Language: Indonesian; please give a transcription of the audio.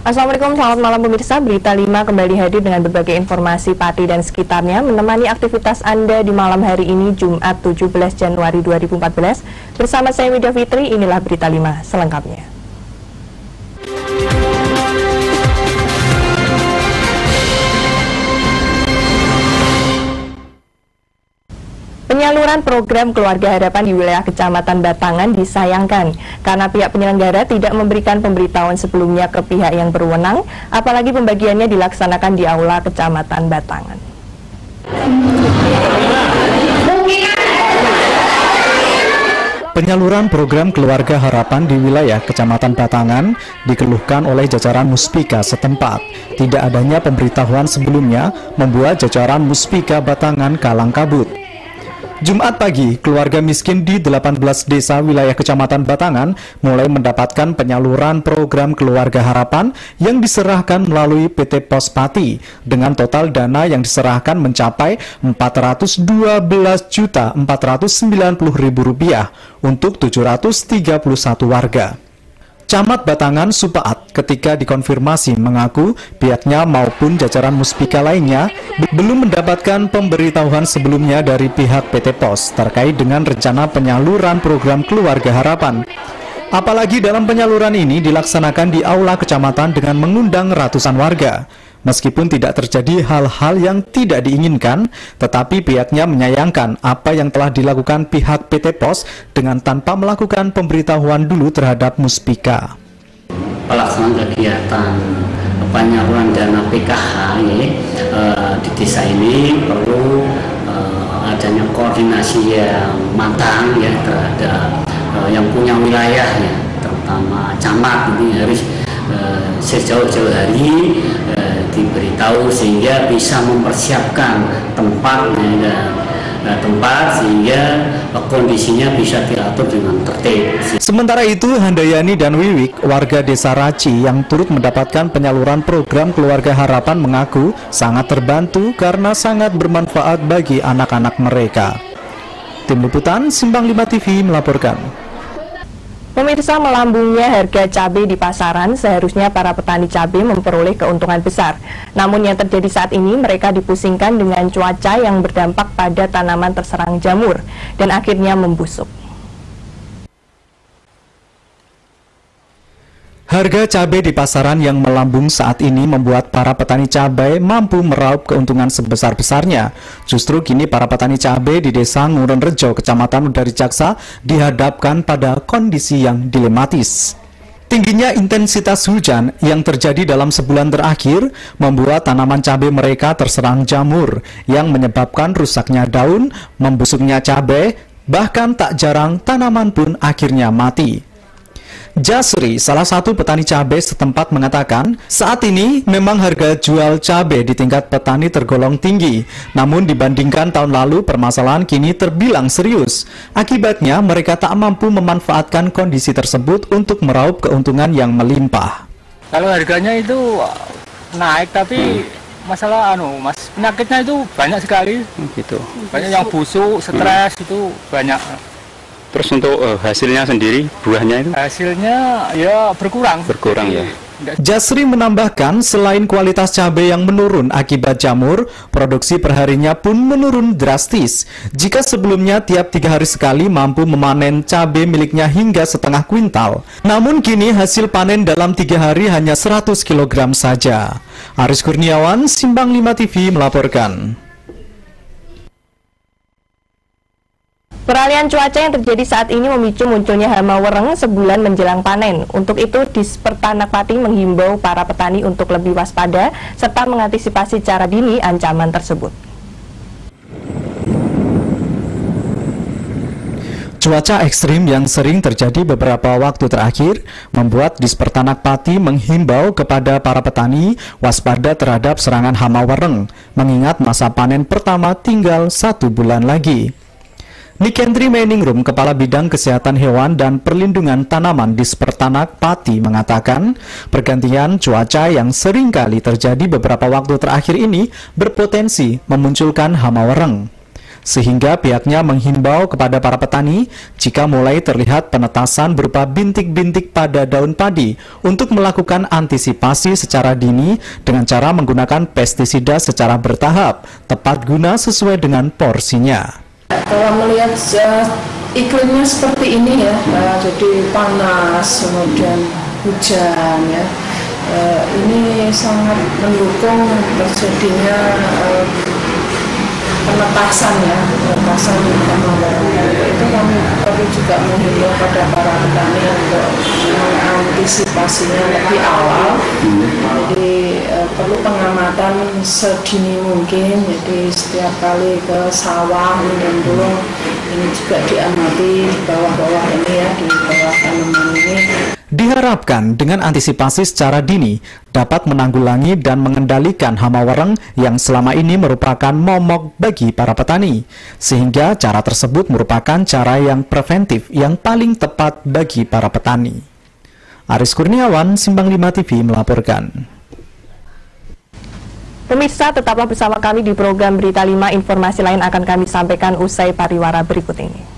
Assalamualaikum, selamat malam pemirsa. Berita 5 kembali hadir dengan berbagai informasi Pati dan sekitarnya menemani aktivitas Anda di malam hari ini Jumat 17 Januari 2014. Bersama saya Widya Fitri, inilah Berita 5 selengkapnya. Penyaluran program Keluarga Harapan di wilayah Kecamatan Batangan disayangkan karena pihak penyelenggara tidak memberikan pemberitahuan sebelumnya ke pihak yang berwenang, apalagi pembagiannya dilaksanakan di Aula Kecamatan Batangan. Penyaluran program Keluarga Harapan di wilayah Kecamatan Batangan dikeluhkan oleh jajaran Muspika setempat. Tidak adanya pemberitahuan sebelumnya membuat jajaran Muspika Batangan kalang kabut. Jumat pagi, keluarga miskin di 18 desa wilayah Kecamatan Batangan mulai mendapatkan penyaluran program Keluarga Harapan yang diserahkan melalui PT Pos Pati dengan total dana yang diserahkan mencapai Rp412.490.000 untuk 731 warga. Camat Batangan Supaat ketika dikonfirmasi mengaku pihaknya maupun jajaran Muspika lainnya belum mendapatkan pemberitahuan sebelumnya dari pihak PT Pos terkait dengan rencana penyaluran program Keluarga Harapan. Apalagi dalam penyaluran ini dilaksanakan di aula kecamatan dengan mengundang ratusan warga. Meskipun tidak terjadi hal-hal yang tidak diinginkan, tetapi pihaknya menyayangkan apa yang telah dilakukan pihak PT Pos dengan tanpa melakukan pemberitahuan dulu terhadap Muspika. Pelaksanaan kegiatan penyaluran dana PKH di desa ini perlu adanya koordinasi yang matang ya terhadap yang punya wilayah ya, terutama camat ini harus sejauh-jauh hari diberitahu sehingga bisa mempersiapkan tempat sehingga kondisinya bisa diatur dengan tertib. Sementara itu, Handayani dan Wiwik, warga desa Raci yang turut mendapatkan penyaluran program Keluarga Harapan mengaku sangat terbantu karena sangat bermanfaat bagi anak-anak mereka. Tim Liputan Simbang 5 TV melaporkan. Pemirsa, melambungnya harga cabai di pasaran, seharusnya para petani cabai memperoleh keuntungan besar. Namun yang terjadi saat ini, mereka dipusingkan dengan cuaca yang berdampak pada tanaman terserang jamur dan akhirnya membusuk. Harga cabai di pasaran yang melambung saat ini membuat para petani cabai mampu meraup keuntungan sebesar-besarnya. Justru kini para petani cabai di desa Ngurun Rejo, Kecamatan Udari Jaksa dihadapkan pada kondisi yang dilematis. Tingginya intensitas hujan yang terjadi dalam sebulan terakhir membuat tanaman cabai mereka terserang jamur yang menyebabkan rusaknya daun, membusuknya cabai, bahkan tak jarang tanaman pun akhirnya mati. Jasri, salah satu petani cabai setempat mengatakan, saat ini memang harga jual cabai di tingkat petani tergolong tinggi. Namun dibandingkan tahun lalu, permasalahan kini terbilang serius. Akibatnya, mereka tak mampu memanfaatkan kondisi tersebut untuk meraup keuntungan yang melimpah. Kalau harganya itu naik, tapi masalah penyakitnya itu banyak sekali. Gitu. Banyak yang busuk, stres itu banyak. Terus untuk hasilnya sendiri, buahnya itu? Hasilnya ya berkurang. Berkurang ya. Jasri menambahkan, selain kualitas cabai yang menurun akibat jamur, produksi perharinya pun menurun drastis. Jika sebelumnya tiap 3 hari sekali mampu memanen cabai miliknya hingga setengah kuintal, namun kini hasil panen dalam 3 hari hanya 100 kg saja. Aris Kurniawan, Simbang 5 TV melaporkan. Peralihan cuaca yang terjadi saat ini memicu munculnya hama wereng sebulan menjelang panen. Untuk itu, Dispertanak Pati menghimbau para petani untuk lebih waspada serta mengantisipasi secara dini ancaman tersebut. Cuaca ekstrim yang sering terjadi beberapa waktu terakhir membuat Dispertanak Pati menghimbau kepada para petani waspada terhadap serangan hama wereng, mengingat masa panen pertama tinggal 1 bulan lagi. Nikendri Meningrum, Kepala Bidang Kesehatan Hewan dan Perlindungan Tanaman Dispertanak Pati mengatakan, pergantian cuaca yang sering kali terjadi beberapa waktu terakhir ini berpotensi memunculkan hama wereng. Sehingga pihaknya menghimbau kepada para petani jika mulai terlihat penetasan berupa bintik-bintik pada daun padi untuk melakukan antisipasi secara dini dengan cara menggunakan pestisida secara bertahap, tepat guna sesuai dengan porsinya. Kalau melihat iklimnya seperti ini ya, jadi panas, kemudian hujan ya, ini sangat mendukung terjadinya penetasan itu kami perlu juga menghimbau pada para petani untuk mengantisipasinya lebih awal. Jadi perlu pengamatan sedini mungkin, jadi setiap kali ke sawah mendulung ini juga diamati di bawah-bawah ini ya, di bawah tanaman ini. Diharapkan dengan antisipasi secara dini dapat menanggulangi dan mengendalikan hama wereng yang selama ini merupakan momok bagi para petani, sehingga cara tersebut merupakan cara yang preventif yang paling tepat bagi para petani. Aris Kurniawan, Simpang 5 TV melaporkan. Pemirsa, tetaplah bersama kami di program Berita 5. Informasi lain akan kami sampaikan usai pariwara berikut ini.